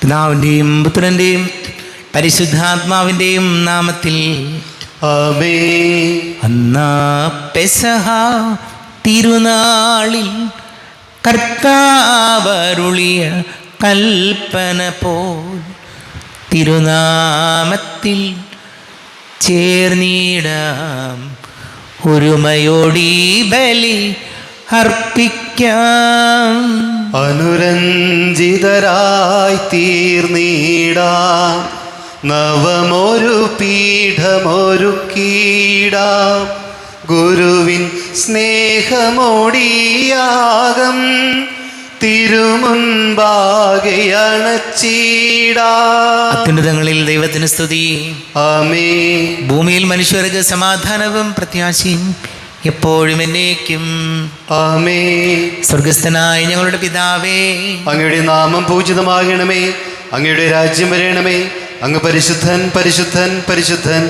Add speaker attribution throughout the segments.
Speaker 1: പിതാവിൻ്റെയും പുത്രൻ്റെയും പരിശുദ്ധാത്മാവിൻ്റെയും നാമത്തിൽ
Speaker 2: ആമേൻ.
Speaker 1: അന്നാ പെസഹ തിരുനാളിൽ കർത്താവരുളിയ കൽപ്പന പോൽ തിരുനാമത്തിൽ ചേർന്നിടാം, ഒരുമയോടീ ബലി അർപ്പിക്കാം.
Speaker 2: അനുരഞ്ജിതരായി തീർന്നിടാം, നവമൊരു പീഠമൊരുക്കിടാം. ഗുരുവിൻ സ്നേഹമോടിയാകം തിരുമുൻപാകെ അണച്ചിടാം.
Speaker 1: അത്യുന്നതങ്ങളിൽ ദൈവത്തിന് സ്തുതി.
Speaker 2: ആമേൻ.
Speaker 1: ഭൂമിയിൽ മനുഷ്യർക്ക് സമാധാനവും പ്രത്യാശയും എപ്പോഴും എന്നേക്കും.
Speaker 2: ആമേൻ.
Speaker 1: സ്വർഗസ്ഥനായ ഞങ്ങളുടെ പിതാവേ,
Speaker 2: അങ്ങയുടെ നാമം പൂജിതമാകണമേ, അങ്ങയുടെ രാജ്യം വരണമേ. അങ്ങ് പരിശുദ്ധൻ പരിശുദ്ധൻ പരിശുദ്ധൻ.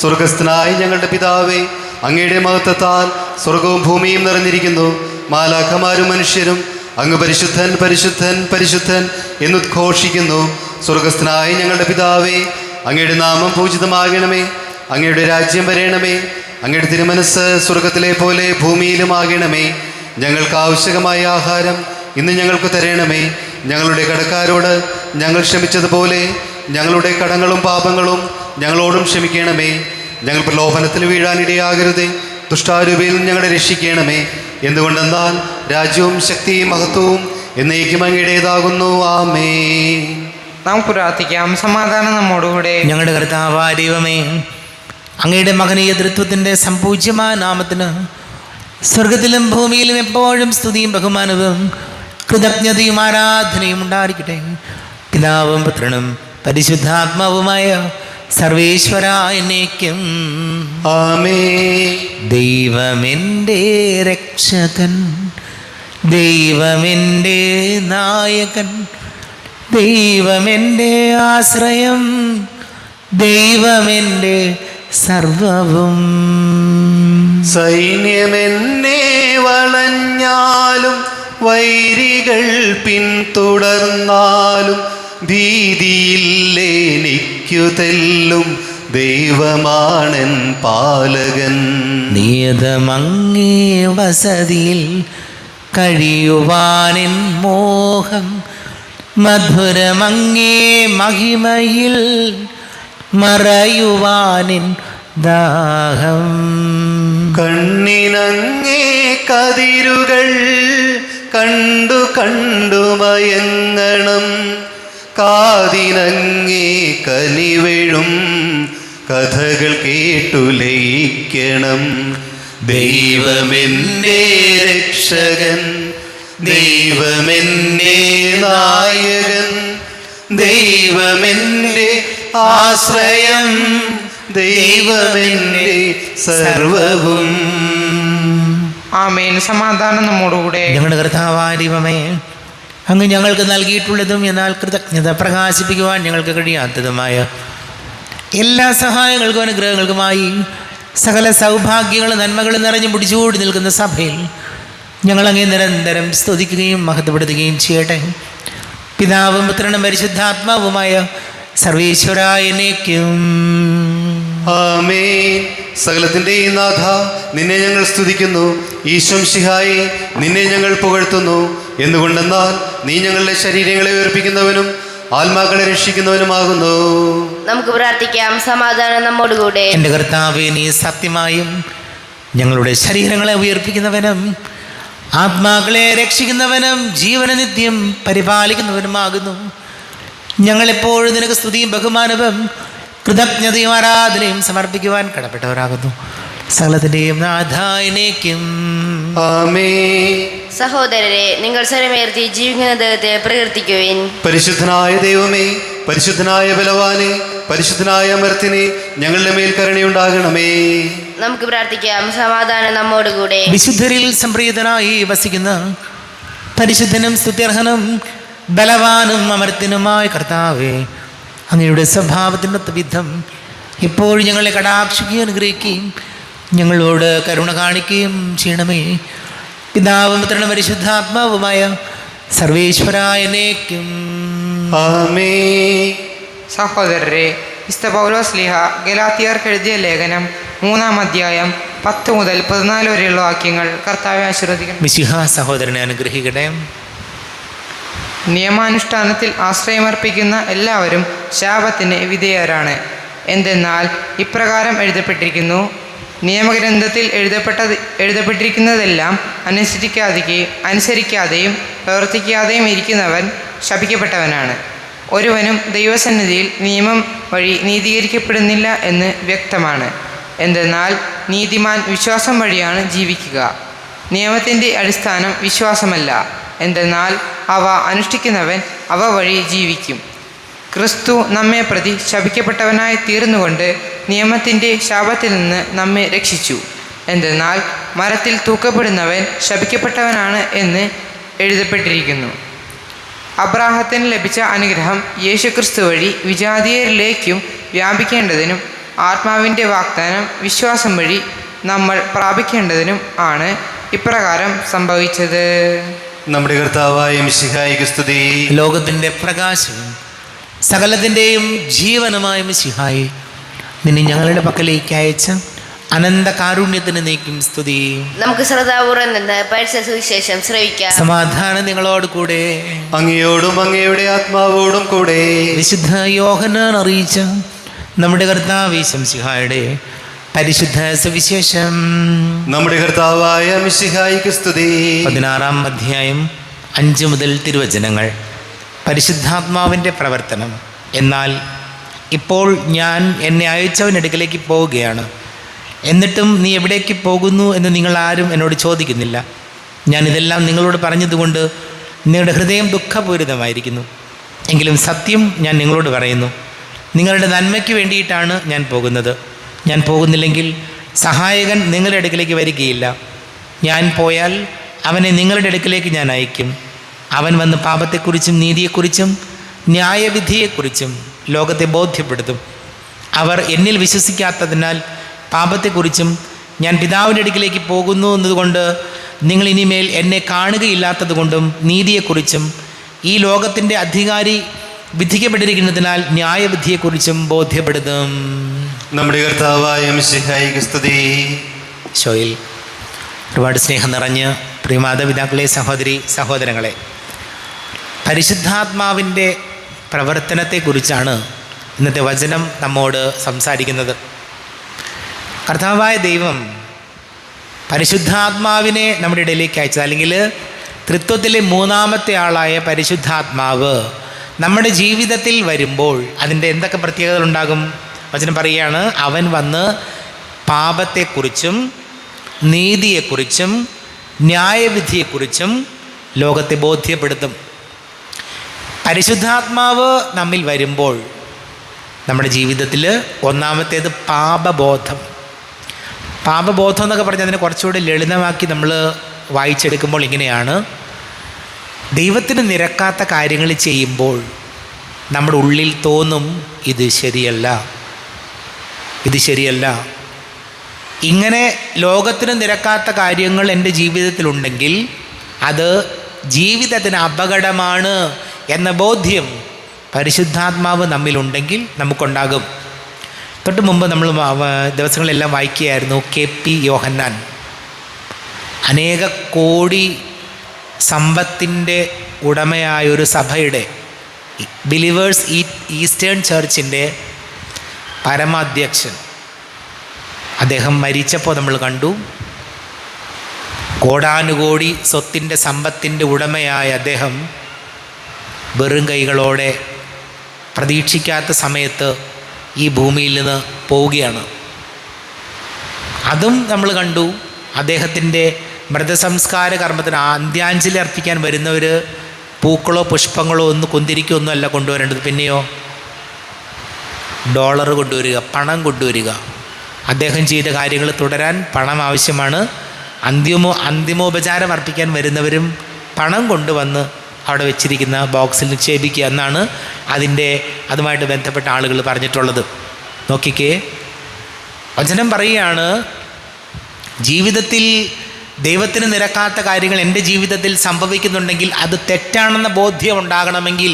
Speaker 2: സ്വർഗസ്ഥനായ ഞങ്ങളുടെ പിതാവേ, അങ്ങയുടെ മഹത്വത്താൽ സ്വർഗവും ഭൂമിയും നിറഞ്ഞിരിക്കുന്നു. മാലാഖമാരും മനുഷ്യരും അങ്ങ് പരിശുദ്ധൻ പരിശുദ്ധൻ പരിശുദ്ധൻ എന്നുദ്ഘോഷിക്കുന്നു. സ്വർഗസ്ഥനായ ഞങ്ങളുടെ പിതാവേ, അങ്ങയുടെ നാമം പൂജിതമാകണമേ, അങ്ങയുടെ രാജ്യം വരണമേ. അങ്ങയുടെ തിരുമനസ് സ്വർഗത്തിലെ പോലെ ഭൂമിയിലുമാകണമേ. ഞങ്ങൾക്ക് ആവശ്യമായ ആഹാരം ഇന്ന് ഞങ്ങൾക്ക് തരണമേ. ഞങ്ങളുടെ കടക്കാരോട് ഞങ്ങൾ ക്ഷമിച്ചതുപോലെ ഞങ്ങളുടെ കടങ്ങളും പാപങ്ങളും ഞങ്ങളോടും ക്ഷമിക്കണമേ. ഞങ്ങൾ പ്രലോഭനത്തിൽ വീഴാനിടയാകരുതേ, ദുഷ്ടാരൂപിയിൽ ഞങ്ങളെ രക്ഷിക്കണമേ. എന്തുകൊണ്ടെന്നാൽ രാജ്യവും ശക്തിയും മഹത്വവും എന്നേക്കും അങ്ങയുടേതാകുന്നു. ആമേൻ.
Speaker 3: നമുക്ക് പ്രാർത്ഥിക്കാം. സമാധാനം നമ്മോടുകൂടെ.
Speaker 1: ഞങ്ങളുടെ കർത്താവായ ദൈവമേ, അങ്ങയുടെ മകനീയ തൃത്വത്തിൻ്റെ സംപൂജ്യമായ നാമത്തിന് സ്വർഗത്തിലും ഭൂമിയിലും എപ്പോഴും സ്തുതിയും ബഹുമാനവും കൃതജ്ഞതയും ആരാധനയും ഉണ്ടായിരിക്കട്ടെ. പിതാവും പുത്രനും പരിശുദ്ധാത്മാവുമായ സർവേശ്വര എന്നേക്കും.
Speaker 2: ആമേൻ.
Speaker 1: ദൈവമെൻ്റെ രക്ഷകൻ, ദൈവമെൻ്റെ നായകൻ, ദൈവമെൻ്റെ ആശ്രയം, ദൈവമെൻ്റെ സർവവും.
Speaker 2: സൈന്യമെന്നെ വളഞ്ഞാലും വൈരികൾ പിന്തുടർന്നാലും ഭീതിയില്ലേനിക്കു തെല്ലും ദൈവമാണൻ പാലകൻ.
Speaker 1: നിയതമങ്ങേ വസതിയിൽ കഴിയുവാനിൻ മോഹം, മധുരമങ്ങേ മഹിമയിൽ മറയുവാനിൻ ദാഹം.
Speaker 2: കണ്ണിനങ്ങേ കതിരുകൾ കണ്ടു കണ്ടു മയങ്ങണം, കാതിനങ്ങേ കനിവെഴും കഥകൾ കേട്ടു ലയിക്കണം. ദൈവമെൻ്റെ രക്ഷകൻ, ദൈവമെൻ്റെ നായകൻ, ദൈവമെൻ്റെ ആശ്രയം, ദൈവമെൻ്റെ സർവവും.
Speaker 3: ആമേൻ. സമാധാനം നമ്മോടുകൂടെ.
Speaker 1: ഞങ്ങളുടെ കർത്താവായ ദൈവമേ, അങ്ങ് ഞങ്ങൾക്ക് നൽകിയിട്ടുള്ളതും എന്നാൽ കൃതജ്ഞത പ്രകാശിപ്പിക്കുവാൻ ഞങ്ങൾക്ക് കഴിയാത്തതുമായ എല്ലാ സഹായങ്ങൾക്കും അനുഗ്രഹങ്ങൾക്കുമായി സകല സൗഭാഗ്യങ്ങളും നന്മകളും നിറഞ്ഞു പിടിച്ചുകൂടി നിൽക്കുന്ന സഭയിൽ ഞങ്ങളങ്ങേ നിരന്തരം സ്തുതിക്കുകയും മഹത്വപ്പെടുത്തുകയും ചെയ്യട്ടെ. പിതാവും പുത്രനും പരിശുദ്ധാത്മാവുമായ സർവേശ്വരായ എന്നേക്കും.
Speaker 2: ആമേൻ. സകലത്തിൻ്റെയും നാഥ, നിന്നെ ഞങ്ങൾ സ്തുതിക്കുന്നു. ഈശോംശിഹായെ, നിന്നെ ഞങ്ങൾ പുകഴ്ത്തുന്നു. എന്തുകൊണ്ടെന്നാൽ നീ ഞങ്ങളുടെ ശരീരങ്ങളെ ഉയർപ്പിക്കുന്നവനും ആത്മാക്കളെ രക്ഷിക്കുന്നവനുമാകുന്നു.
Speaker 4: നമുക്ക് പ്രാർത്ഥിക്കാം. സമാധാനം നമ്മോടുകൂടെ.
Speaker 1: എൻ്റെ കർത്താവേ, നീ സത്യമായും ഞങ്ങളുടെ ശരീരങ്ങളെ ഉയർപ്പിക്കുന്നവനും ആത്മാക്കളെ രക്ഷിക്കുന്നവനും ജീവന നിത്യം പരിപാലിക്കുന്നവനുമാകുന്നു. ഞങ്ങളെപ്പോഴും നിനക്ക് സ്തുതിയും ബഹുമാനവും കൃതജ്ഞതയും ആരാധനയും സമർപ്പിക്കുവാൻ കടപ്പെട്ടവരാകുന്നു. സകലത്തിൻ്റെയും നാഥായനേക്കും.
Speaker 2: ആമേൻ.
Speaker 4: സഹോദരരെ, നിങ്ങൾ സ്വരമേർത്തി ജീവിക്കുന്ന ദൈവത്തെ പ്രകീർത്തിക്കുവിൻ.
Speaker 2: പരിശുദ്ധനായ ദൈവമേ, പരിശുദ്ധനായ ബലവാനെ, പരിശുദ്ധനായ അമർത്തിനെ, ഞങ്ങളുടെ മേൽ കരുണയുണ്ടാകണമേ.
Speaker 4: നമുക്ക് പ്രാർത്ഥിക്കാം. സമാധാനം നമ്മോടുകൂടെ.
Speaker 1: വിശുദ്ധരിൽ സംപ്രീതനായി വസിക്കുന്ന പരിശുദ്ധനും സ്തുത്യർഹനും ബലവാനും അമർത്തിനുമായ കർത്താവേ, അങ്ങയുടെ സ്വഭാവത്തിനൊത്ത വിധം ഇപ്പോഴും ഞങ്ങളെ കടാക്ഷിക്കുകയും അനുഗ്രഹിക്കുകയും ഞങ്ങളോട് കരുണ കാണിക്കുകയും ചെയ്യണമേ. പിതാവും പുത്രനും പരിശുദ്ധാത്മാവുമായ സർവേശ്വരായ എന്നേക്കും.
Speaker 2: ആമേൻ.
Speaker 3: സഹോദരരെ, വിശുദ്ധ പൗലോസ് ശ്ലീഹ ഗലാത്യർക്ക് എഴുതിയ ലേഖനം 3-ാം അധ്യായം 10 മുതൽ 14 വരെയുള്ള വാക്യങ്ങൾ കർത്താവെ ആശീർവദിക്കണം.
Speaker 1: മിശിഹ സഹോദരനെ അനുഗ്രഹിക്കട്ടെ.
Speaker 3: നിയമാനുഷ്ഠാനത്തിൽ ആശ്രയമർപ്പിക്കുന്ന എല്ലാവരും ശാപത്തിന് വിധേയരാണ്. എന്തെന്നാൽ ഇപ്രകാരം എഴുതപ്പെട്ടിരിക്കുന്നു: നിയമഗ്രന്ഥത്തിൽ എഴുതപ്പെട്ടിരിക്കുന്നതെല്ലാം അനുസരിക്കാതെയും പ്രവർത്തിക്കാതെയും ഇരിക്കുന്നവൻ ശപിക്കപ്പെട്ടവനാണ്. ഒരുവനും ദൈവസന്നിധിയിൽ നിയമം വഴി നീതീകരിക്കപ്പെടുന്നില്ല എന്ന് വ്യക്തമാണ്. എന്തെന്നാൽ നീതിമാൻ വിശ്വാസം വഴിയാണ് ജീവിക്കുക. നിയമത്തിൻ്റെ അടിസ്ഥാനം വിശ്വാസമല്ല, എന്തെന്നാൽ അവ അനുഷ്ഠിക്കുന്നവൻ അവ വഴി ജീവിക്കും. ക്രിസ്തു നമ്മെ പ്രതി ശപിക്കപ്പെട്ടവനായി തീർന്നുകൊണ്ട് നിയമത്തിൻ്റെ ശാപത്തിൽ നിന്ന് നമ്മെ രക്ഷിച്ചു. എന്തെന്നാൽ മരത്തിൽ തൂക്കപ്പെടുന്നവൻ ശപിക്കപ്പെട്ടവനാണ് എന്ന് എഴുതപ്പെട്ടിരിക്കുന്നു. അബ്രാഹത്തിന് ലഭിച്ച അനുഗ്രഹം യേശുക്രിസ്തു വഴി വിജാതീയരിലേക്കും വ്യാപിക്കേണ്ടതിനും ആത്മാവിൻ്റെ വാഗ്ദാനം വിശ്വാസം വഴി നമ്മൾ പ്രാപിക്കേണ്ടതിനും ആണ് ഇപ്രകാരം സംഭവിച്ചത്.
Speaker 2: നമ്മുടെ കർത്താവായ മിശിഹായിക്ക് സ്തുതി.
Speaker 1: ലോകത്തിൻ്റെ പ്രകാശവും സകലത്തിൻ്റെയും ജീവനുമായ മിശിഹായി, നിന്നെ ഞങ്ങളുടെ പക്കലേക്ക് അയച്ച അനന്ത കാരുണ്യത്തിന് നീക്കും സ്തുതി.
Speaker 4: നമുക്ക് ശ്രദ്ധാപൂർവം നിന്ന് പരിശുദ്ധ സുവിശേഷം ശ്രവിക്കാം.
Speaker 1: സമാധാനം നിങ്ങളോട് കൂടെ.
Speaker 2: അങ്ങയോടും അങ്ങയുടെ ആത്മാവോടും കൂടെ.
Speaker 1: വിശുദ്ധ യോഹന്നാൻ അറിയിച്ച നമ്മുടെ കർത്താവ് മിശിഹായുടെ പരിശുദ്ധ സുവിശേഷം.
Speaker 2: നമ്മുടെ കർത്താവായ മിശിഹായിക്ക് സ്തുതി.
Speaker 1: 16-ാം അധ്യായം 5 മുതൽ തിരുവചനങ്ങൾ. പരിശുദ്ധാത്മാവിൻ്റെ പ്രവർത്തനം. എന്നാൽ ഇപ്പോൾ ഞാൻ എന്നെ അയച്ചവനടുക്കലേക്ക് പോവുകയാണ്, എന്നിട്ടും നീ എവിടേക്ക് പോകുന്നു എന്ന് നിങ്ങൾ ആരും എന്നോട് ചോദിക്കുന്നില്ല. ഞാനിതെല്ലാം നിങ്ങളോട് പറഞ്ഞതുകൊണ്ട് നിങ്ങളുടെ ഹൃദയം ദുഃഖപൂരിതമായിരിക്കുന്നു. എങ്കിലും സത്യം ഞാൻ നിങ്ങളോട് പറയുന്നു, നിങ്ങളുടെ നന്മയ്ക്ക് വേണ്ടിയിട്ടാണ് ഞാൻ പോകുന്നത്. ഞാൻ പോകുന്നില്ലെങ്കിൽ സഹായകൻ നിങ്ങളുടെ അടുക്കിലേക്ക് വരികയില്ല. ഞാൻ പോയാൽ അവനെ നിങ്ങളുടെ അടുക്കിലേക്ക് ഞാൻ അയക്കും. അവൻ വന്ന് പാപത്തെക്കുറിച്ചും നീതിയെക്കുറിച്ചും ന്യായവിധിയെക്കുറിച്ചും ലോകത്തെ ബോധ്യപ്പെടുത്തും. അവർ എന്നിൽ വിശ്വസിക്കാത്തതിനാൽ പാപത്തെക്കുറിച്ചും ഞാൻ പിതാവിൻ്റെ അടുക്കിലേക്ക് പോകുന്നു എന്നതുകൊണ്ട് നിങ്ങൾ ഇനിമേൽ എന്നെ കാണുകയില്ലാത്തത് കൊണ്ടും നീതിയെക്കുറിച്ചും ഈ ലോകത്തിൻ്റെ അധികാരി വിധിക്കപ്പെട്ടിരിക്കുന്നതിനാൽ ന്യായവിധിയെക്കുറിച്ചും ബോധ്യപ്പെടുത്തും.
Speaker 2: നമ്മുടെ കർത്താവായ മിശിഹായിക്ക് സ്തുതി.
Speaker 1: ഷോയിൽ ഒരുപാട് സ്നേഹം നിറഞ്ഞ് പ്രിയമാതാപിതാക്കളെ, സഹോദരി സഹോദരങ്ങളെ, പരിശുദ്ധാത്മാവിൻ്റെ പ്രവർത്തനത്തെക്കുറിച്ചാണ് ഇന്നത്തെ വചനം നമ്മോട് സംസാരിക്കുന്നത്. കർത്താവായ ദൈവം പരിശുദ്ധാത്മാവിനെ നമ്മുടെ ഇടയിലേക്ക് അയച്ചത്, അല്ലെങ്കിൽ തൃത്വത്തിലെ 3-ാമത്തെ ആളായ പരിശുദ്ധാത്മാവ് നമ്മുടെ ജീവിതത്തിൽ വരുമ്പോൾ അതിൻ്റെ എന്തൊക്കെ പ്രത്യേകതകളുണ്ടാകും? വചനം പറയുകയാണ്, അവൻ വന്ന് പാപത്തെക്കുറിച്ചും നീതിയെക്കുറിച്ചും ന്യായവിധിയെക്കുറിച്ചും ലോകത്തെ ബോധ്യപ്പെടുത്തും. പരിശുദ്ധാത്മാവ് നമ്മിൽ വരുമ്പോൾ നമ്മുടെ ജീവിതത്തിൽ ഒന്നാമത്തേത് പാപബോധം. പാപബോധം എന്നൊക്കെ പറഞ്ഞാൽ അതിനെ കുറച്ചുകൂടി ലളിതമാക്കി നമ്മൾ വായിച്ചെടുക്കുമ്പോൾ ഇങ്ങനെയാണ്: ദൈവത്തിന് നിരക്കാത്ത കാര്യങ്ങൾ ചെയ്യുമ്പോൾ നമ്മുടെ ഉള്ളിൽ തോന്നും ഇത് ശരിയല്ല, ഇത് ശരിയല്ല. ഇങ്ങനെ ലോകത്തിന് നിരക്കാത്ത കാര്യങ്ങൾ എൻ്റെ ജീവിതത്തിലുണ്ടെങ്കിൽ അത് ജീവിതത്തിന് അപകടമാണ് എന്ന ബോധ്യം പരിശുദ്ധാത്മാവ് നമ്മിലുണ്ടെങ്കിൽ നമുക്കുണ്ടാകും. തൊട്ട് മുമ്പ് നമ്മൾ ദിവസങ്ങളെല്ലാം വായിക്കുകയായിരുന്നു KP യോഹന്നാൻ. അനേക കോടി സമ്പത്തിൻ്റെ ഉടമയായൊരു സഭയുടെ, ബിലീവേഴ്സ് ഈസ്റ്റേൺ ചർച്ചിൻ്റെ പരമാധ്യക്ഷൻ. അദ്ദേഹം മരിച്ചപ്പോൾ നമ്മൾ കണ്ടു, കോടാനുകോടി സ്വത്തിൻ്റെ സമ്പത്തിൻ്റെ ഉടമയായ അദ്ദേഹം വെറും കൈകളോടെ പ്രതീക്ഷിക്കാത്ത സമയത്ത് ഈ ഭൂമിയിൽ നിന്ന് പോവുകയാണ്. അതും നമ്മൾ കണ്ടു. അദ്ദേഹത്തിൻ്റെ മൃതസംസ്കാര കർമ്മത്തിന് അന്ത്യാഞ്ജലി അർപ്പിക്കാൻ വരുന്നവർ പൂക്കളോ പുഷ്പങ്ങളോ കുന്തിരിക്കോ ഒന്നും അല്ല കൊണ്ടുവരേണ്ടത്, പിന്നെയോ ഡോളർ കൊണ്ടുവരിക, പണം കൊണ്ടുവരിക. അദ്ദേഹം ചെയ്ത കാര്യങ്ങൾ തുടരാൻ പണം ആവശ്യമാണ്. അന്തിമോപചാരം അർപ്പിക്കാൻ വരുന്നവരും പണം കൊണ്ടുവന്ന് അവിടെ വെച്ചിരിക്കുന്ന ബോക്സിൽ നിക്ഷേപിക്കുക എന്നാണ് അതുമായിട്ട് ബന്ധപ്പെട്ട ആളുകൾ പറഞ്ഞിട്ടുള്ളത്. നോക്കിക്കേ, വചനം പറയുകയാണ്, ജീവിതത്തിൽ ദൈവത്തിന് നിരക്കാത്ത കാര്യങ്ങൾ എൻ്റെ ജീവിതത്തിൽ സംഭവിക്കുന്നുണ്ടെങ്കിൽ അത് തെറ്റാണെന്ന ബോധ്യം ഉണ്ടാകണമെങ്കിൽ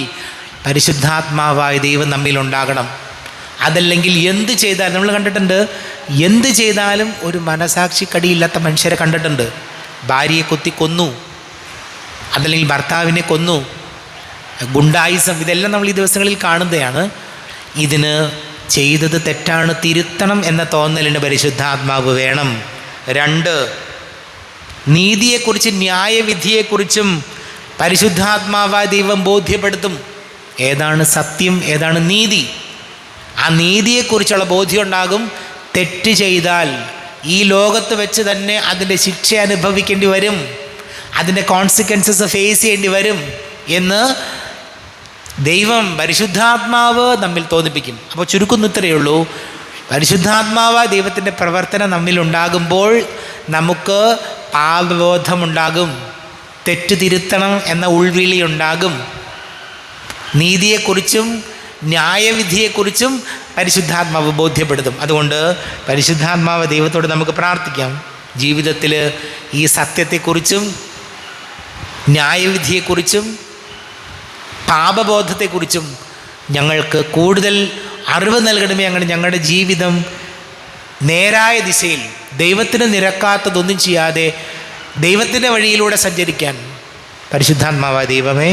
Speaker 1: പരിശുദ്ധാത്മാവായ ദൈവം നമ്മിലുണ്ടാകണം. അതല്ലെങ്കിൽ എന്ത് ചെയ്താലും, നമ്മൾ കണ്ടിട്ടുണ്ട്, എന്ത് ചെയ്താലും ഒരു മനസാക്ഷി കടിയില്ലാത്ത മനുഷ്യരെ കണ്ടിട്ടുണ്ട്. ഭാര്യയെ കുത്തി കൊന്നു, അതല്ലെങ്കിൽ ഭർത്താവിനെ കൊന്നു, ഗുണ്ടായിസം, ഇതെല്ലാം നമ്മൾ ഈ ദിവസങ്ങളിൽ കാണുന്നതാണ്. ഇതിന് ചെയ്തത് തെറ്റാണ്, തിരുത്തണം എന്ന തോന്നലിന് പരിശുദ്ധാത്മാവ് വേണം. 2, നീതിയെക്കുറിച്ച്, ന്യായവിധിയെക്കുറിച്ചും പരിശുദ്ധാത്മാവായ ദൈവം ബോധ്യപ്പെടുത്തും. ഏതാണ് സത്യം, ഏതാണ് നീതി. ആ നീതിയെക്കുറിച്ചുള്ള ബോധ്യം ഉണ്ടാകും. തെറ്റ് ചെയ്താൽ ഈ ലോകത്ത് വെച്ച് തന്നെ അതിൻ്റെ ശിക്ഷ അനുഭവിക്കേണ്ടി വരും, അതിൻ്റെ കോൺസിക്വൻസസ് ഫേസ് ചെയ്യേണ്ടി വരും എന്ന് ദൈവം, പരിശുദ്ധാത്മാവ് നമ്മിൽ തോന്നിപ്പിക്കും. അപ്പോൾ ചുരുക്കുന്ന ഇത്രയേ ഉള്ളൂ, പരിശുദ്ധാത്മാവ് ദൈവത്തിൻ്റെ പ്രവർത്തനം നമ്മിലുണ്ടാകുമ്പോൾ നമുക്ക് പാപബോധമുണ്ടാകും, തെറ്റ് തിരുത്തണം എന്ന ഉൾവിളി ഉണ്ടാകും. നീതിയെക്കുറിച്ചും ന്യായവിധിയെക്കുറിച്ചും പരിശുദ്ധാത്മാവ് ബോധ്യപ്പെടുത്തും. അതുകൊണ്ട് പരിശുദ്ധാത്മാവ് ദൈവത്തോട് നമുക്ക് പ്രാർത്ഥിക്കാം, ജീവിതത്തിൽ ഈ സത്യത്തെക്കുറിച്ചും ന്യായവിധിയെക്കുറിച്ചും പാപബോധത്തെക്കുറിച്ചും ഞങ്ങൾക്ക് കൂടുതൽ അറിവ് നൽകണമേ. അങ്ങനെ ഞങ്ങളുടെ ജീവിതം നേരായ ദിശയിൽ, ദൈവത്തിന് നിരക്കാത്തതൊന്നും ചെയ്യാതെ ദൈവത്തിൻ്റെ വഴിയിലൂടെ സഞ്ചരിക്കാൻ പരിശുദ്ധാത്മാവായ ദൈവമേ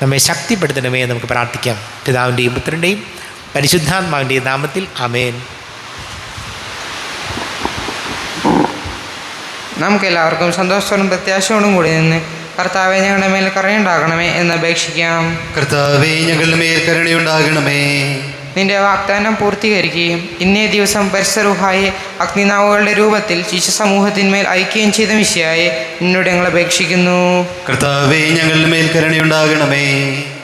Speaker 1: നമ്മെ ശക്തിപ്പെടുത്തണമേ. നമുക്ക് പ്രാർത്ഥിക്കാം. പിതാവിൻ്റെയും പുത്രൻ്റെയും പരിശുദ്ധാത്മാവിൻ്റെയും നാമത്തിൽ ആമേൻ.
Speaker 3: നമുക്കെല്ലാവർക്കും സന്തോഷത്തോടും പ്രത്യാശയോടും കൂടി നിന്ന് കർത്താവെ ഞങ്ങളുടെ മേൽ കരുണയുണ്ടാകണമേ എന്ന് അപേക്ഷിക്കാം.
Speaker 2: കർത്താവേ ഞങ്ങളുടെ മേൽ കരുണയുണ്ടാകണമേ.
Speaker 3: നിന്റെ വാഗ്ദാനം പൂർത്തീകരിക്കുകയും ഇന്നേ ദിവസം പരിസരൂഹായെ അഗ്നിനാവുകളുടെ രൂപത്തിൽ ശിശു സമൂഹത്തിന്മേൽ അയക്കുകയും ചെയ്ത മിശിഹായെ നിന്നോട് ഞങ്ങൾ അപേക്ഷിക്കുന്നു.
Speaker 2: കർത്താവേ ഞങ്ങളുടെ മേൽ കരുണയുണ്ടാകണമേ.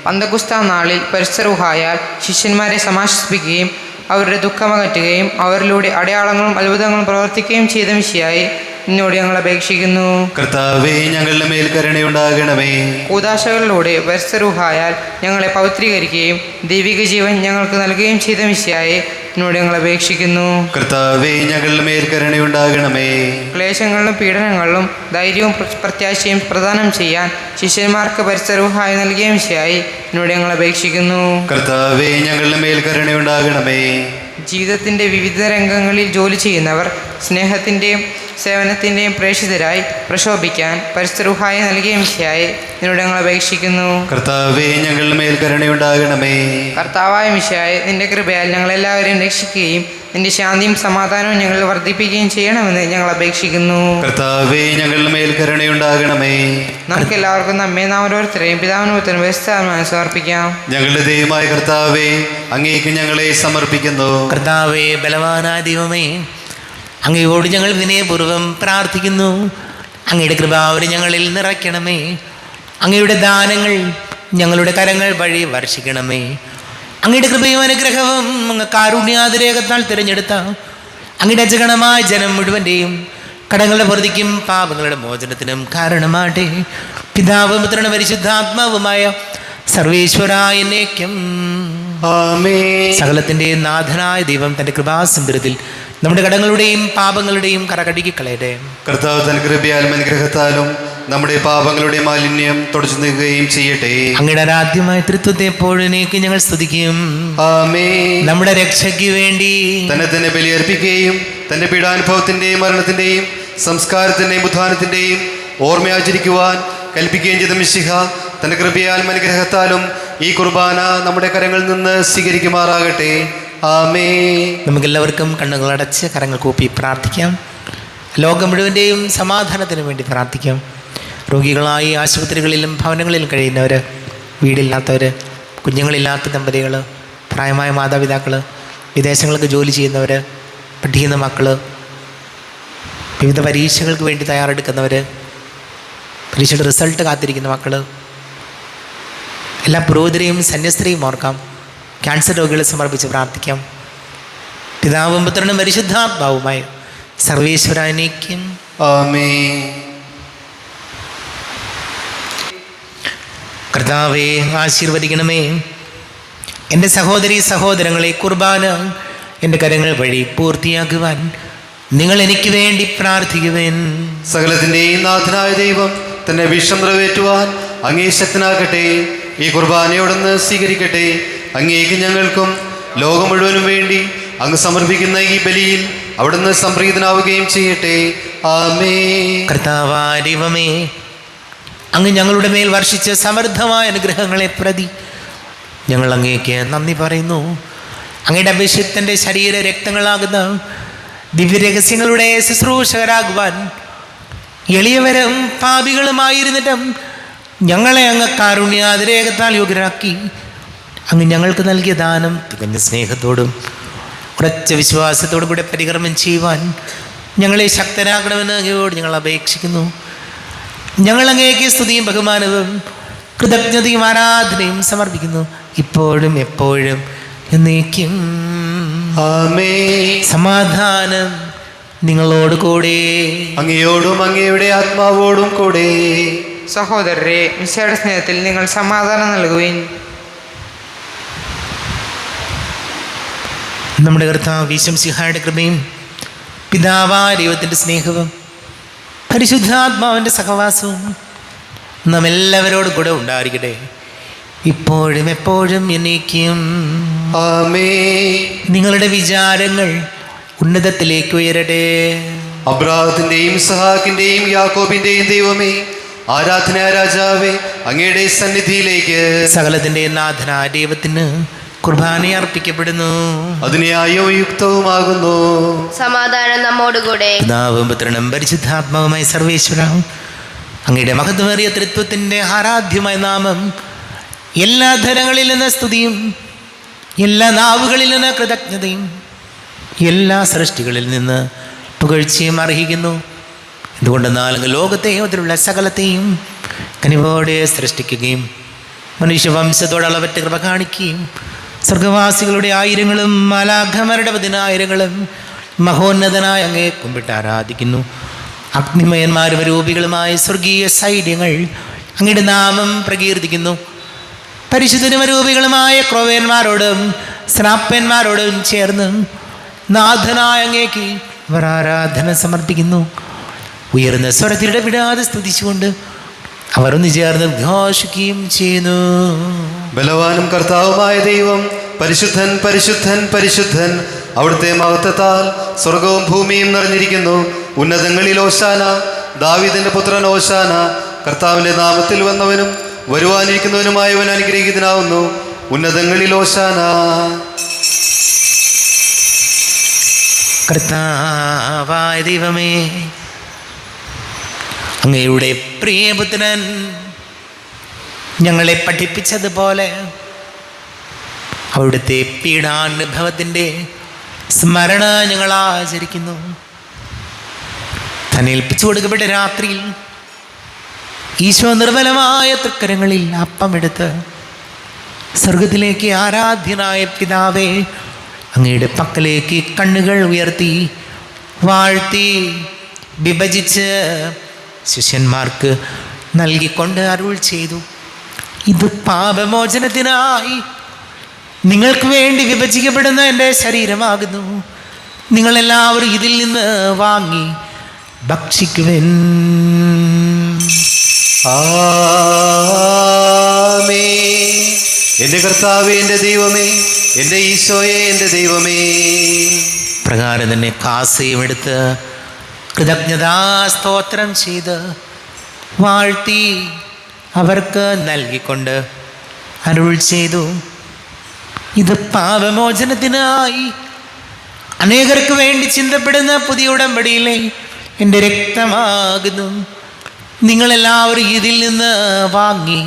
Speaker 3: പന്തക്കുസ്താ നാളിൽ പരിസരൂഹായാൽ ശിഷ്യന്മാരെ സമാശ്വസിപ്പിക്കുകയും അവരുടെ ദുഃഖമകറ്റുകയും അവരിലൂടെ അടയാളങ്ങളും അത്ഭുതങ്ങളും പ്രവർത്തിക്കുകയും ചെയ്ത മിശിഹായെ നിന്നോട് ഞങ്ങൾ അപേക്ഷിക്കുന്നു.
Speaker 2: കർത്താവേ ഞങ്ങളുടെ മേൽ കരുണയുണ്ടാകണമേ.
Speaker 3: കൂദാശകളിലൂടെ പരിസരൂഹായാൽ ഞങ്ങളെ പവിത്രീകരിക്കുകയും ദൈവിക ജീവൻ ഞങ്ങൾക്ക് നൽകുകയും ചെയ്ത മിശിഹായെ നിന്നോട് ഞങ്ങൾ അപേക്ഷിക്കുന്നു.
Speaker 2: കർത്താവേ ഞങ്ങളുടെ മേൽ കരുണയുണ്ടാകണമേ.
Speaker 3: ക്ലേശങ്ങളിലും പീഡനങ്ങളിലും ധൈര്യവും പ്രത്യാശയും പ്രദാനം ചെയ്യാൻ ശിഷ്യന്മാർക്ക് പരിസരൂഹായി നൽകിയ മിശിഹായെ നിന്നോട് ഞങ്ങൾ അപേക്ഷിക്കുന്നു.
Speaker 2: കർത്താവേ ഞങ്ങളുടെ മേൽ കരുണയുണ്ടാകണമേ.
Speaker 3: ജീവിതത്തിൻ്റെ വിവിധ രംഗങ്ങളിൽ ജോലി ചെയ്യുന്നവർ സ്നേഹത്തിൻ്റെയും സേവനത്തിൻ്റെയും പ്രേക്ഷിതരായി പ്രശോഭിക്കാൻ പരിസരൂഹായി നൽകിയ മിശിഹായെ നിന്നോട് ഞങ്ങൾ അപേക്ഷിക്കുന്നു.
Speaker 2: കർത്താവേ ഞങ്ങളുടെ മേൽ കരുണയുണ്ടാകണമേ.
Speaker 3: കർത്താവായ മിശിഹായെ നിന്റെ കൃപയാൽ ഞങ്ങളെല്ലാവരെയും രക്ഷിക്കുകയും നിന്റെ ശാന്തിയും സമാധാനവും ഞങ്ങൾ വർദ്ധിപ്പിക്കുകയും ചെയ്യണമെന്ന് ഞങ്ങൾ അപേക്ഷിക്കുന്നു.
Speaker 2: കർത്താവേ ഞങ്ങളുടെ മേൽ കരുണയുണ്ടാകണമേ.
Speaker 3: നമുക്കെല്ലാവർക്കും നമ്മെ നാം ഓരോരുത്തരെയും പിതാവിനും പുത്രനും പരിശുദ്ധാത്മാവിനും സമർപ്പിക്കാം.
Speaker 2: ഞങ്ങളുടെ ദൈവമായ കർത്താവേ അങ്ങേക്ക് ഞങ്ങളെ സമർപ്പിക്കുന്നു.
Speaker 1: കർത്താവേ, ബലവാനായ ദൈവമേ, അങ്ങയോട് ഞങ്ങൾ വിനയപൂർവ്വം പ്രാർത്ഥിക്കുന്നു. അങ്ങയുടെ കൃപാവരെ ഞങ്ങളിൽ നിറയ്ക്കണമേ. അങ്ങയുടെ ദാനങ്ങൾ ഞങ്ങളുടെ കരങ്ങൾ വഴി വർഷിക്കണമേ. അങ്ങയുടെ കൃപയും അനുഗ്രഹവും അങ്ങ് കാരുണ്യാതിരേകത്താൽ തിരഞ്ഞെടുത്ത അങ്ങയുടെ അജഗണമായ ജനം മുഴുവൻ്റെയും കടങ്ങളുടെ പ്രതിക്കും പാപങ്ങളുടെ മോചനത്തിനും കാരണമാട്ടെ. പിതാവും പുത്രനും പരിശുദ്ധാത്മാവുമായ സർവേശ്വരായ എന്നേക്കും
Speaker 2: ആമേൻ.
Speaker 1: സകലത്തിൻ്റെ നാഥനായ ദൈവം തൻ്റെ കൃപാസമുദ്രത്തിൽ നമ്മുടെ കടങ്ങളുടെയും പാപങ്ങളുടെയും കറകടുക്കി കളയട്ടെ.
Speaker 2: കർത്താവ് തൻ കൃപയാലും അനുഗ്രഹത്താലും നമ്മുടെ പാപങ്ങളുടെ മാലിന്യം തുടച്ചു നീക്കുകയും ചെയ്യട്ടെ.
Speaker 1: അങ്ങയുടെ ആരാധ്യമായ തൃത്വത്തെ എപ്പോഴേക്ക് ഞങ്ങൾ സ്തുതിക്കും.
Speaker 2: ആമേൻ.
Speaker 1: നമ്മുടെ രക്ഷയ്ക്ക് വേണ്ടി
Speaker 2: തന്നെ ബലിയർപ്പിക്കുകയും തന്റെ പീഡാനുഭവത്തിന്റെയും മരണത്തിന്റെയും സംസ്കാരത്തിന്റെയും ഉത്ഥാനത്തിന്റെയും ഓർമ്മയാചരിക്കുവാൻ കൽപ്പിക്കുകയും ചെയ്ത മിശിഹ തന്റെ കൃപയാലും അനുഗ്രഹത്താലും ഈ കുർബാന നമ്മുടെ കരങ്ങളിൽ നിന്ന് സ്വീകരിക്കുമാറാകട്ടെ. ആമേൻ.
Speaker 1: നമുക്കെല്ലാവർക്കും കണ്ണുകളടച്ച് കരങ്ങൾ കൂപ്പി പ്രാർത്ഥിക്കാം. ലോകം മുഴുവൻ്റെയും സമാധാനത്തിന് വേണ്ടി പ്രാർത്ഥിക്കാം. രോഗികളായി ആശുപത്രികളിലും ഭവനങ്ങളിലും കഴിയുന്നവർ, വീടില്ലാത്തവർ, കുഞ്ഞുങ്ങളില്ലാത്ത ദമ്പതികൾ, പ്രായമായ മാതാപിതാക്കൾ, വിദേശങ്ങൾക്ക് ജോലി ചെയ്യുന്നവർ, പഠിക്കുന്ന മക്കൾ, വിവിധ പരീക്ഷകൾക്ക് വേണ്ടി തയ്യാറെടുക്കുന്നവർ, പരീക്ഷയുടെ റിസൾട്ട് കാത്തിരിക്കുന്ന മക്കൾ, എല്ലാ പുരോഹിതരെയും സന്യസ്തരെയും ഓർക്കാം. ക്യാൻസർ രോഗികളെ സമർപ്പിച്ച് പ്രാർത്ഥിക്കാം. പിതാവും പുത്രനും പരിശുദ്ധാത്മാവുമായ സർവേശ്വരനേക്കും
Speaker 2: ആമേൻ.
Speaker 1: കർത്താവേ, ആശീർവദിക്കണമേ. എൻ്റെ സഹോദരീ സഹോദരങ്ങളെ, കുർബാന എൻ്റെ കരങ്ങൾ വഴി പൂർത്തിയാക്കുവാൻ നിങ്ങൾ എനിക്ക് വേണ്ടി പ്രാർത്ഥിക്കുവേൻ.
Speaker 2: സകലത്തിൻ്റെയും നാഥനായ ദൈവം തന്റെ വിഷം നിറവേറ്റുവാൻ അങ്ങേ ശക്തനാക്കട്ടെ. ഈ കുർബാനയോടൊന്ന് സ്വീകരിക്കട്ടെ. അങ്ങേക്ക് ഞങ്ങൾക്കും ലോകം മുഴുവനും വേണ്ടി അങ്ങ് സമർപ്പിക്കുന്ന ഈ ബലിയിൽ അവിടുന്ന് സംപ്രീതനാവുകയും ചെയ്യട്ടെ. ആമേൻ.
Speaker 1: കർത്താവായ ദൈവമേ, അങ്ങ് ഞങ്ങളുടെ മേൽ വർഷിച്ച സമൃദ്ധമായ അനുഗ്രഹങ്ങളെ പ്രതി ഞങ്ങൾ അങ്ങേക്ക് നന്ദി പറയുന്നു. അങ്ങയുടെ അഭിഷിക്തൻ്റെ ശരീര രക്തങ്ങളാകുന്ന ദിവ്യരഹസ്യങ്ങളുടെ ശുശ്രൂഷകരാകുവാൻ എളിയവരും പാപികളുമായിരുന്നിട്ടും ഞങ്ങളെ അങ്ങ് കാരുണ്യാതിരേകത്താൽ യോഗ്യരാക്കി. അങ്ങ് ഞങ്ങൾക്ക് നൽകിയ ദാനം തികഞ്ഞ സ്നേഹത്തോടും ഉറച്ച വിശ്വാസത്തോടും കൂടെ പരികർമ്മം ചെയ്യുവാൻ ഞങ്ങളെ ശക്തരാക്കണമെന്ന് അങ്ങയോട് ഞങ്ങൾ അപേക്ഷിക്കുന്നു. ഞങ്ങൾ അങ്ങേക്ക് സ്തുതിയും ബഹുമാനവും കൃതജ്ഞതയും ആരാധനയും സമർപ്പിക്കുന്നു, ഇപ്പോഴും എപ്പോഴും എന്നേക്കും.
Speaker 2: ആമേൻ.
Speaker 1: സമാധാനം നിങ്ങളോട് കൂടെ.
Speaker 2: അങ്ങയോടും അങ്ങയുടെ ആത്മാവോടും കൂടെ.
Speaker 3: സഹോദരരെ, മിശിഹായുടെ സ്നേഹത്തിൽ നിങ്ങൾ സമാധാനം നൽകുവിൻ.
Speaker 1: നമ്മുടെ കർത്താവ് ഈശോമിശിഹായുടെ കൃപയും പിതാവായ ദൈവത്തിൻ്റെ സ്നേഹവും പരിശുദ്ധാത്മാവിൻ്റെ സഹവാസവും നാം എല്ലാവരോടും കൂടെ ഉണ്ടായിരിക്കട്ടെ, ഇപ്പോഴും എപ്പോഴും എന്നേക്കും.
Speaker 2: ആമേൻ.
Speaker 1: നിങ്ങളുടെ വിചാരങ്ങൾ ഉന്നതത്തിലേക്ക് ഉയരട്ടെ.
Speaker 2: അബ്രാഹത്തിന്റെയും ഇസ്ഹാക്കിന്റെയും യാക്കോബിന്റെയും ദൈവമേ, ആരാധനായ രാജാവേ, അങ്ങയുടെ സന്നിധിയിലേക്ക്
Speaker 1: സകലത്തിൻ്റെ നാഥനായ ദൈവത്തിന് കുർബാന അർപ്പിക്കപ്പെടുന്നു.
Speaker 2: അതിന്യായവും യുക്തവുമാകുന്നു.
Speaker 4: സമാധാനം നമ്മോടുകൂടെ.
Speaker 1: പിതാവും പുത്രനും പരിശുദ്ധാത്മാവുമായ സർവേശ്വര, അങ്ങയുടെ മഹത്വമേറിയ തൃത്വത്തിൻ്റെ ആരാധ്യമായ നാമം എല്ലാ ധരങ്ങളിൽ നിന്ന് സ്തുതിയും എല്ലാ നാവുകളിൽ നിന്ന് കൃതജ്ഞതയും എല്ലാ സൃഷ്ടികളിൽ നിന്ന് പുകഴ്ചയും അർഹിക്കുന്നു. എന്തുകൊണ്ടെന്നാൽ ലോകത്തെയും അതിലുള്ള സകലത്തെയും കനിവോടെ സൃഷ്ടിക്കുകയും മനുഷ്യവംശത്തോട് അളവറ്റ കൃപ കാണിക്കുകയും സ്വർഗവാസികളുടെ ആയിരങ്ങളും മാലാഖമാരുടെ 10,000ങ്ങളും മഹോന്നതനായ അങ്ങയെ കുമ്പിട്ട് ആരാധിക്കുന്നു. അഗ്നിമയന്മാരും രൂപികളുമായ സ്വർഗീയ സൈന്യങ്ങൾ അങ്ങയുടെ നാമം പ്രകീർത്തിക്കുന്നു. പരിശുദ്ധനും രൂപികളുമായ ക്രോവേന്മാരോടും സ്രാപ്പന്മാരോടും ചേർന്ന് നാഥനായ അങ്ങേക്ക് അവർ ആരാധന സമർപ്പിക്കുന്നു. ഉയർന്ന സ്വരത്തിലൂടെ വിടാതെ സ്തുതിച്ചുകൊണ്ട് അവർ ഒന്ന് ചേർന്ന് ഘോഷിക്കുകയും ചെയ്യുന്നു.
Speaker 2: ബലവാനും കർത്താവുമായ ദൈവം പരിശുദ്ധൻ പരിശുദ്ധൻ പരിശുദ്ധൻ, അവിടുത്തെ മഹത്വത്താൽ സ്വർഗവും ഭൂമിയും നിറഞ്ഞിരിക്കുന്നു. ഉന്നതങ്ങളിൽ ഓശാന, ദാവീദിന്റെ പുത്രൻ ഓശാന. കർത്താവിന്റെ നാമത്തിൽ വന്നവനും വരുവാനിരിക്കുന്നവനുമായവൻ അനുഗ്രഹീതനാവുന്നു. ഉന്നതങ്ങളിൽ ഓശാന.
Speaker 1: കർത്താവായ ദൈവമേ, അങ്ങയുടെ പ്രിയപുത്രൻ ഞങ്ങളെ പഠിപ്പിച്ചതുപോലെ അവിടുത്തെ പീഡാനുഭവത്തിൻ്റെ സ്മരണ ഞങ്ങൾ ആചരിക്കുന്നു. തന്നെ ഏൽപ്പിച്ചു കൊടുക്കപ്പെട്ട രാത്രിയിൽ ഈശോ നിർമ്മലമായ തൃക്കരങ്ങളിൽ അപ്പമെടുത്ത് സ്വർഗത്തിലേക്ക് ആരാധ്യനായ പിതാവേ, അങ്ങയുടെ പക്കലേക്ക് കണ്ണുകൾ ഉയർത്തി വാഴ്ത്തി വിഭജിച്ച് ശിഷ്യന്മാർക്ക് നൽകിക്കൊണ്ട് അരുൾ ചെയ്തു, ഇത് പാപമോചനത്തിനായി നിങ്ങൾക്ക് വേണ്ടി വിഭജിക്കപ്പെടുന്ന എൻ്റെ ശരീരമാകുന്നു. നിങ്ങളെല്ലാവരും ഇതിൽ നിന്ന് വാങ്ങി ഭക്ഷിക്കുവിൻ.
Speaker 2: ആമേൻ. എൻ്റെ കർത്താവേ, എൻ്റെ ദൈവമേ, എൻ്റെ ഈശോയെ, എൻ്റെ ദൈവമേ.
Speaker 1: പ്രകാരം തന്നെ കാസയും എടുത്ത് കൃതജ്ഞതാ സ്തോത്രം ചെയ്ത് വാഴ്ത്തി അവർക്ക് നൽകിക്കൊണ്ട് അരുൾ ചെയ്തു, ഇത് പാപമോചനത്തിനായി അനേകർക്ക് വേണ്ടി ചിന്തപ്പെടുന്ന പുതിയ ഉടമ്പടിയിലെ എൻ്റെ രക്തമാകുന്നു. നിങ്ങളെല്ലാവരും ഇതിൽ നിന്ന് വാങ്ങി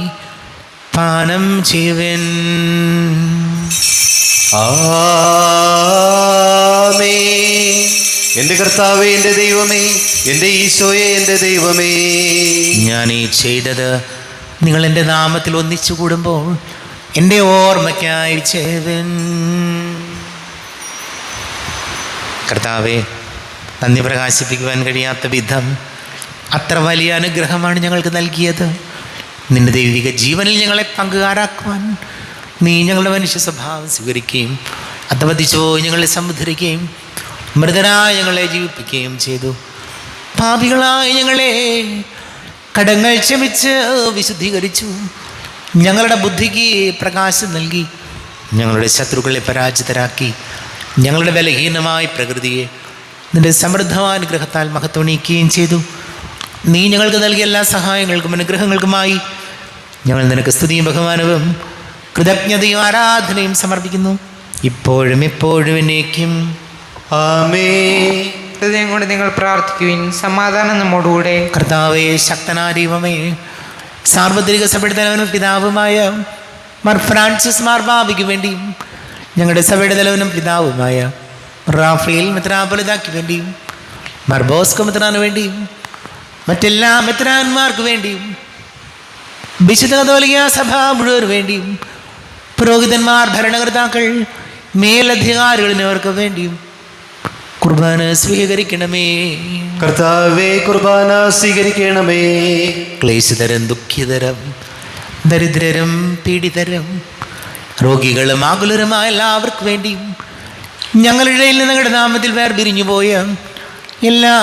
Speaker 1: പാനം ചെയ്യുവൻ.
Speaker 2: ആമേൻ. എൻ്റെ കർത്താവേ, എൻ്റെ ദൈവമേ, എൻ്റെ ഈശോയെ, എൻ്റെ ദൈവമേ.
Speaker 1: ഞാൻ ഈ ചെയ്തത് നിങ്ങൾ എൻ്റെ നാമത്തിൽ ഒന്നിച്ചു കൂടുമ്പോൾ എൻ്റെ ഓർമ്മയ്ക്കായി ചെയ്വൻ. കർത്താവേ, നന്ദി പ്രകാശിപ്പിക്കുവാൻ കഴിയാത്ത വിധം അത്ര വലിയ അനുഗ്രഹമാണ് ഞങ്ങൾക്ക് നൽകിയത്. നിന്റെ ദൈവിക ജീവനിൽ ഞങ്ങളെ പങ്കുകാരാക്കുവാൻ നീ ഞങ്ങളുടെ മനുഷ്യ സ്വഭാവം സ്വീകരിക്കുകയും അധപതിച്ചോ ഞങ്ങളെ സമുദ്ധരിക്കുകയും മൃതരായ ഞങ്ങളെ ജീവിപ്പിക്കുകയും ചെയ്തു. പാപികളായ ഞങ്ങളെ കടങ്ങൾ ക്ഷമിച്ച് വിശുദ്ധീകരിച്ചു. ഞങ്ങളുടെ ബുദ്ധിക്ക് പ്രകാശം നൽകി. ഞങ്ങളുടെ ശത്രുക്കളെ പരാജിതരാക്കി. ഞങ്ങളുടെ ബലഹീനമായ പ്രകൃതിയെ നിന്റെ സമൃദ്ധമായ അനുഗ്രഹത്താൽ മഹത്വണീക്കുകയും ചെയ്തു. നീ ഞങ്ങൾക്ക് നൽകിയ എല്ലാ സഹായങ്ങൾക്കും അനുഗ്രഹങ്ങൾക്കുമായി ഞങ്ങൾ നിനക്ക് സ്തുതിയും ബഹുമാനവും കൃതജ്ഞതയും ആരാധനയും സമർപ്പിക്കുന്നു, ഇപ്പോഴും എപ്പോഴും എന്നേക്കും.
Speaker 2: ആമേൻ.
Speaker 3: ഹൃദയം കൊണ്ട് നിങ്ങൾ പ്രാർത്ഥിക്കുവിൻ. സമാധാനം നമ്മോടുകൂടെ.
Speaker 1: കർത്താവേ, ശക്തനായ ദൈവമേ, സാർവത്രിക സഭയുടെ തലവനും പിതാവുമായ മാർ ഫ്രാൻസിസ് മാർബാബയ്ക്ക് വേണ്ടിയും ഞങ്ങളുടെ സഭയുടെ തലവനും പിതാവുമായ റാഫേൽ മെത്രാപ്പൊലീത്തായ്ക്ക് വേണ്ടിയും മാർ ബോസ്കോ മെത്രാന് വേണ്ടിയും മറ്റെല്ലാ മെത്രാന്മാർക്ക് വേണ്ടിയും വിശുദ്ധ കത്തോലിക്കാ സഭ മുഴുവൻ വേണ്ടിയും പുരോഹിതന്മാർ, ഭരണകർത്താക്കൾ, മേലധികാരികൾ എന്നിവർക്ക് വേണ്ടിയും കുർബാന സ്വീകരിക്കണമേ.
Speaker 2: കർത്താവേ, കുർബാന സ്വീകരിക്കണമേ.
Speaker 1: ക്ലേശിതരും ദുഃഖിതരും ദരിദ്രരും പീഡിതരും രോഗികളും ആകുലരുമായ എല്ലാവർക്കും വേണ്ടിയും ഞങ്ങളുടെ ഇടയിൽ നിന്ന് ഞങ്ങളുടെ നാമത്തിൽ വേർപിരിഞ്ഞു പോയ എല്ലാ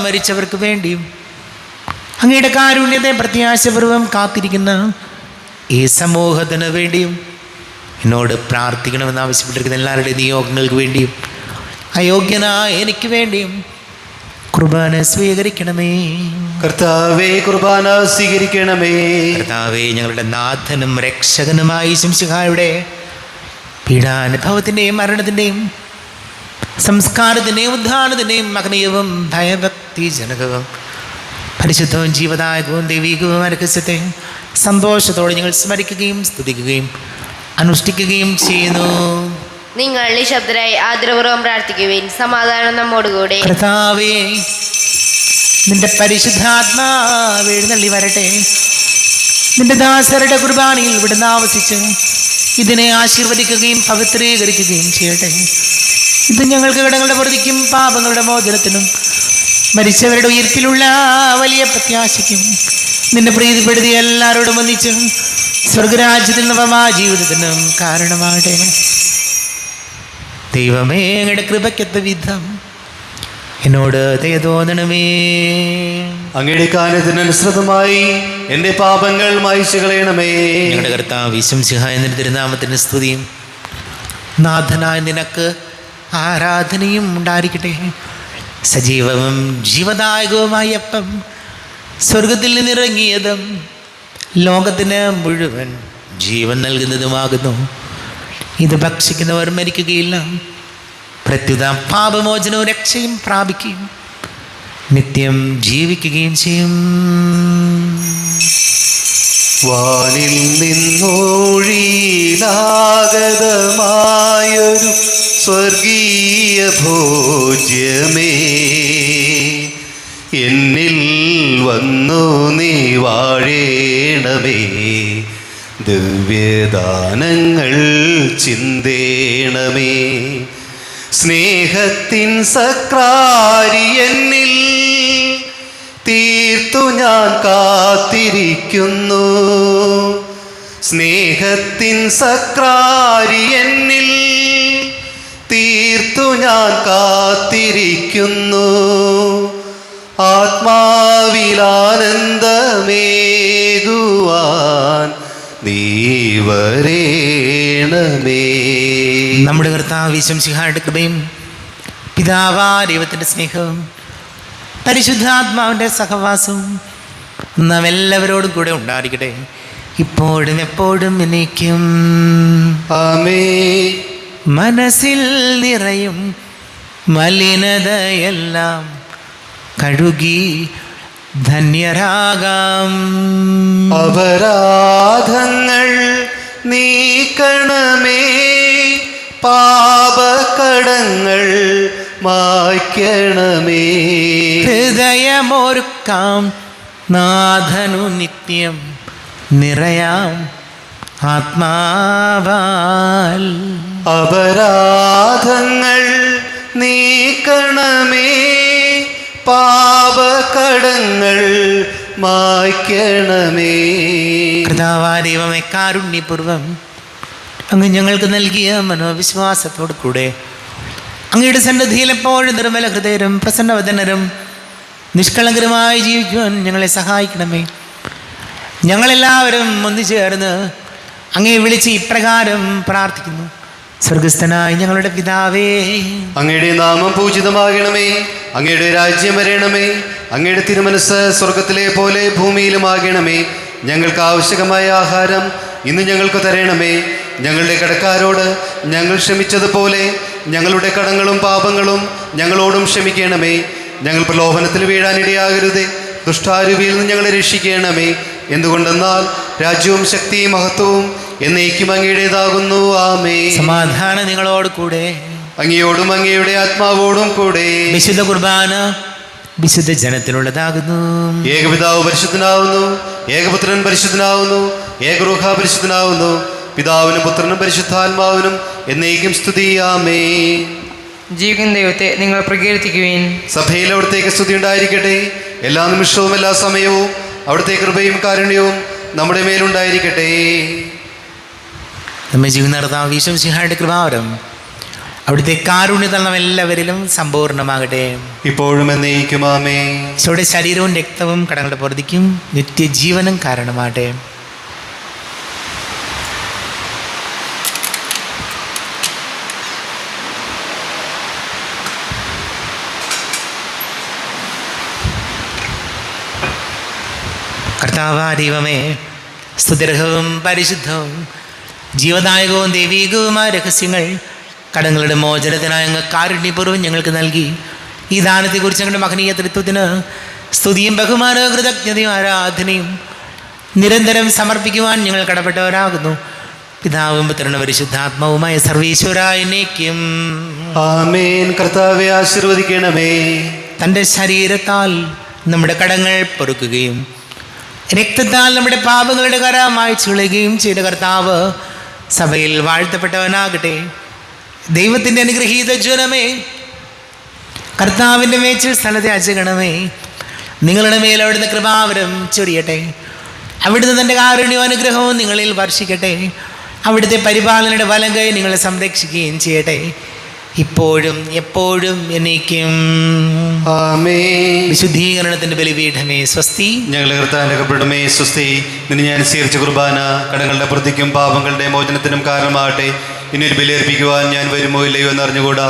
Speaker 1: മരിച്ചവർക്ക് വേണ്ടിയും അങ്ങയുടെ കാരുണ്യത്തെ പ്രത്യാശപൂർവം കാത്തിരിക്കുന്ന ഈ സമൂഹത്തിന് വേണ്ടിയും എന്നോട് പ്രാർത്ഥിക്കണമെന്ന് ആവശ്യപ്പെട്ടിരിക്കുന്ന എല്ലാവരുടെയും നിയോഗങ്ങൾക്ക് വേണ്ടിയും അയോഗ്യനായ എനിക്ക് വേണ്ടിയും കുർബാന സ്വീകരിക്കണമേ.
Speaker 2: കർത്താവേ, കുർബാന സ്വീകരിക്കണമേ.
Speaker 1: കർത്താവേ, ഞങ്ങളുടെ നാഥനും രക്ഷകനുമായി ശംസിഹായുടെ പീഡാനുഭവത്തിൻ്റെയും മരണത്തിൻ്റെയും സംസ്കാരത്തിൻ്റെയും ഉദ്ധാനത്തിൻ്റെയും മഹനീയവും ഭയഭക്തി ജനകവും പരിശുദ്ധവും ജീവദായകവും ദൈവികവും രഹസ്യത്തെ സന്തോഷത്തോടെ ഞങ്ങൾ സ്മരിക്കുകയും സ്തുതിക്കുകയും അനുഷ്ഠിക്കുകയും ചെയ്യുന്നു.
Speaker 4: നിങ്ങൾ നിശബ്ദരായി ആദരപൂർവ്വം പ്രാർത്ഥിക്കുവിൻ. സമാധാനം നമ്മോടുകൂടെ.
Speaker 1: കർത്താവേ, നിന്റെ പരിശുദ്ധാത്മാവ് എഴുന്നള്ളി വരട്ടെ. നിന്റെ ദാസരുടെ കുർബാനയിൽ ഇവിടുന്ന് ആവസിച്ച് ഇതിനെ ആശീർവദിക്കുകയും പവിത്രീകരിക്കുകയും ചെയ്യട്ടെ. ഇത് ഞങ്ങൾക്ക് കടങ്ങളുടെ പ്രതിക്കും പാപങ്ങളുടെ മോചനത്തിനും മരിച്ചവരുടെ ഉയർപ്പിലുള്ള വലിയ പ്രത്യാശയ്ക്കും നിന്നെ പ്രീതിപ്പെടുത്തി എല്ലാവരോടും ഒന്നിച്ച് സ്വർഗരാജ്യത്തിൽ നവമായ ജീവിതത്തിനും കാരണമാകട്ടെ. ദൈവമേ, അങ്ങയുടെ കൃപയ്ക്കൊത്ത വിധം എന്നോട് ദയ തോന്നണമേ.
Speaker 2: അങ്ങയുടെ കാലത്തിനനുസൃതമായി എൻ്റെ പാപങ്ങൾ മായ്ച്ചു കളയണമേ.
Speaker 1: ഞങ്ങളുടെ കർത്താവ് ശംസിഹായ നിന്റെ തിരുനാമത്തിന് സ്തുതിയും നാഥനായ നിനക്ക് ആരാധനയും ഉണ്ടായിരിക്കട്ടെ. സജീവവും ജീവദായകവുമായ അപ്പം സ്വർഗത്തിൽ നിന്നിറങ്ങിയതും ലോകത്തിന് മുഴുവൻ ജീവൻ നൽകുന്നതുമാകുന്നു. ഇത് ഭക്ഷിക്കുന്നവർ മരിക്കുകയില്ല, പ്രത്യുത പാപമോചനവും രക്ഷയും പ്രാപിക്കുകയും നിത്യം ജീവിക്കുകയും ചെയ്യും.
Speaker 2: വാനിൽ നിന്നൊഴിയിലാഗതമായൊരു സ്വർഗീയ ഭോജ്യമേ, എന്നിൽ വന്നു നീ വാഴേണമേ. ദിവ്യദാനങ്ങൾ ചിന്തേണമേ. സ്നേഹത്തിൻ സക്രാരി എന്നിൽ തീർത്തു ഞാൻ കാത്തിരിക്കുന്നു. സ്നേഹത്തിൻ സക്രാരി എന്നിൽ തീർത്തു ഞാൻ കാത്തിരിക്കുന്നു. ആത്മാവിലാനന്ദമേകുവാൻ നീ വരേണമേ.
Speaker 1: നമ്മുടെ കർത്താവ് ശംസിഹായുടെ കൃപയും പിതാവാ ദൈവത്തിൻ്റെ സ്നേഹവും പരിശുദ്ധാത്മാവിൻ്റെ സഹവാസവും നാം എല്ലാവരോടും കൂടെ ഉണ്ടായിരിക്കട്ടെ, ഇപ്പോഴും എപ്പോഴും എന്നേക്കും.
Speaker 2: ആമേൻ.
Speaker 1: മനസ്സിൽ നിറയും മലിനതയെല്ലാം കഴുകി ധന്യരാകാം.
Speaker 2: അപരാധങ്ങൾ നീക്കണമേ, പാപകടങ്ങൾ മായ്ക്കണമേ.
Speaker 1: ഹൃദയമൊരുക്കാം നാഥനു നിത്യം നിറയാം ആത്മാവാൽ.
Speaker 2: അപരാധങ്ങൾ നീക്കണമേ, പാപകടങ്ങൾ മായ്ക്കണമേ.
Speaker 1: കർത്താവായ ദൈവമേ, കാരുണ്യപൂർവം അങ്ങ് ഞങ്ങൾക്ക് നൽകിയ മനോവിശ്വാസത്തോടു കൂടെ അങ്ങയുടെ സന്നിധിയിൽ എപ്പോഴും നിർമ്മല ഹൃദയരും പ്രസന്നവദനരും നിഷ്കളങ്കരമായി ജീവിക്കുവാൻ ഞങ്ങളെ സഹായിക്കണമേ. ഞങ്ങളെല്ലാവരും ഒന്നുചേർന്ന് അങ്ങയെ വിളിച്ച് ഇപ്രകാരം പ്രാർത്ഥിക്കുന്നു. സ്വർഗസ്ഥനായ ഞങ്ങളുടെ പിതാവേ,
Speaker 2: അങ്ങയുടെ നാമം പൂജിതമാകണമേ. അങ്ങയുടെ രാജ്യം വരണമേ. അങ്ങയുടെ തിരുമനസ് സ്വർഗത്തിലെ പോലെ ഭൂമിയിലുമാകണമേ. ഞങ്ങൾക്ക് ആവശ്യമായ ആഹാരം ഇന്ന് ഞങ്ങൾക്ക് തരണമേ. ഞങ്ങളുടെ കടക്കാരോട് ഞങ്ങൾ ക്ഷമിച്ചതുപോലെ ഞങ്ങളുടെ കടങ്ങളും പാപങ്ങളും ഞങ്ങളോടും ക്ഷമിക്കണമേ. ഞങ്ങൾ പ്രലോഭനത്തിൽ വീഴാനിടയാകരുതേ. ദുഷ്ടാരൂപിയിൽ നിന്ന് ഞങ്ങളെ രക്ഷിക്കണമേ. എന്തുകൊണ്ടെന്നാൽ രാജ്യവും ശക്തിയും മഹത്വവും എന്നേക്കും അങ്ങയുടേതാകുന്നു. ആമേൻ.
Speaker 1: സമാധാനം നിങ്ങളോട് കൂടെ.
Speaker 2: അങ്ങയോടും അങ്ങയുടെ ആത്മാവോടും കൂടെ.
Speaker 1: വിശുദ്ധ കുർബാന വിശുദ്ധ ജനത്തിനുള്ളതാകുന്നു.
Speaker 2: ഏകപിതാവ് പരിശുദ്ധനാവുന്നു, ഏകപുത്രൻ പരിശുദ്ധനാവുന്നു, ഏകരൂഹ പരിശുദ്ധനാവുന്നു. പിതാവിനും പുത്രനും പരിശുദ്ധാത്മാവിനും എന്നേക്കും സ്തുതി. ആമേൻ.
Speaker 3: ജീവിക്കുന്ന ദൈവത്തെ നിങ്ങൾ പ്രകീർത്തിക്കുവിൻ.
Speaker 2: സഭയിൽ അവിടത്തേക്ക് സ്തുതി ഉണ്ടായിരിക്കട്ടെ. എല്ലാ നിമിഷവും എല്ലാ സമയവും അവിടുത്തെ കൃപയും കാരുണ്യവും നമ്മുടെ മേലുണ്ടായിരിക്കട്ടെ.
Speaker 1: നമ്മെ ജീവിക്കുന്ന കർത്താവ് ഈശോ മിശിഹായുടെ കൃപാവരം അവിടുത്തെ കാരുണ്യതളം എല്ലാവരിലും സമ്പൂർണ്ണമാകട്ടെ.
Speaker 2: ഇപ്പോഴും എന്നേക്കും. ആമേൻ.
Speaker 1: ഈശോയുടെ ശരീരവും രക്തവും കടങ്ങളുടെ പൊറുതിക്കും നിത്യജീവനും കാരണമാകട്ടെ. കർത്താവാ ദൈവമേ, സ്തുതിർഹവും പരിശുദ്ധവും ജീവദായകവും ദൈവീകവുമായ രഹസ്യങ്ങൾ കടങ്ങളുടെ മോചനത്തിനായ അങ്ങ് കാരുണ്യപൂർവ്വം ഞങ്ങൾക്ക് നൽകി. ഈ ദാനത്തെക്കുറിച്ച് ഞങ്ങളുടെ മഹനീയ തൃത്വത്തിന് സ്തുതിയും ബഹുമാനവും കൃതജ്ഞതയും ആരാധനയും നിരന്തരം സമർപ്പിക്കുവാൻ ഞങ്ങൾ കടപ്പെട്ടവരാകുന്നു. പിതാവും പുത്രനും പരിശുദ്ധാത്മാവുമായ സർവീശ്വരായ എന്നേക്കും.
Speaker 2: ആമേൻ. കർത്താവെ ആശീർവദിക്കണമേ.
Speaker 1: തൻ്റെ ശരീരത്താൽ നമ്മുടെ കടങ്ങൾ പൊറുക്കുകയും രക്തത്താൽ നമ്മുടെ പാപങ്ങളുടെ കര മായ്ച്ചു കളയുകയും ചെയ്ത കർത്താവ് സഭയിൽ വാഴ്ത്തപ്പെട്ടവനാകട്ടെ. ദൈവത്തിൻ്റെ അനുഗ്രഹീത ജ്വനമേ, കർത്താവിൻ്റെ മേച്ചിൽ സ്ഥലത്തെ അജഗണമേ, നിങ്ങളുടെ മേൽ അവിടുന്ന് കൃപാവരം ചൊരിയട്ടെ. അവിടുന്ന് തൻ്റെ കാരുണ്യവും അനുഗ്രഹവും നിങ്ങളിൽ വർഷിക്കട്ടെ. അവിടുത്തെ പരിപാലനയുടെ വലം കൈ നിങ്ങളെ സംരക്ഷിക്കുകയും ചെയ്യട്ടെ, ഇപ്പോഴും എപ്പോഴും എന്നേക്കും.
Speaker 2: ആമേൻ.
Speaker 1: വിശുദ്ധീകരണത്തിൻ്റെ ബലിപീഠമേ സ്വസ്തി.
Speaker 2: ഞങ്ങളെ കർത്താവിന്റെ കപടമേ സ്വസ്തി. നിന്നെ ഞാൻ സ്വീകരിച്ച കുർബാന കടങ്ങളുടെ പ്രതിക്കും പാപങ്ങളുടെ മോചനത്തിനും കാരണമാകട്ടെ. ഇനിയൊരു ബലിയർപ്പിക്കുവാൻ ഞാൻ വരുമോ ഇല്ലയോ എന്നറിഞ്ഞുകൂടാ.